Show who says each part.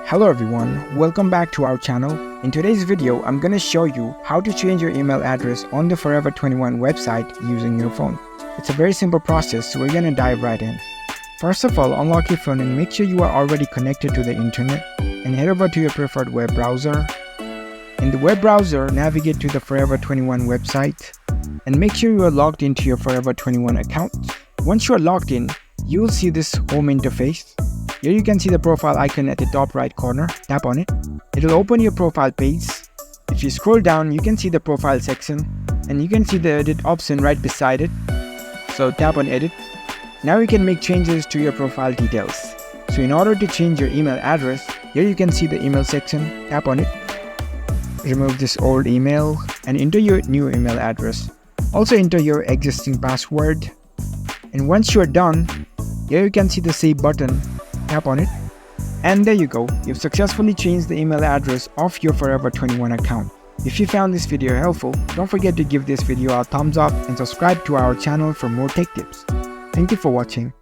Speaker 1: Hello everyone, welcome back to our channel. In today's video, I'm gonna show you how to change your email address on the Forever 21 website using your phone. It's a very simple process, so we're gonna dive right in. First of all, unlock your phone and make sure you are already connected to the internet and head over to your preferred web browser. In the web browser, navigate to the Forever 21 website and make sure you are logged into your Forever 21 account. Once you are logged in, you will see this home interface. Here you can see the profile icon at the top right corner. Tap on it. It will open your profile page. If you scroll down, you can see the profile section and you can see the edit option right beside it. So tap on edit. Now you can make changes to your profile details. So in order to change your email address, here you can see the email section. Tap on it. Remove this old email and enter your new email address. Also enter your existing password. And once you're done, here you can see the save button. Tap on it. And there you go. You've successfully changed the email address of your Forever 21 account. If you found this video helpful, don't forget to give this video a thumbs up and subscribe to our channel for more tech tips. Thank you for watching.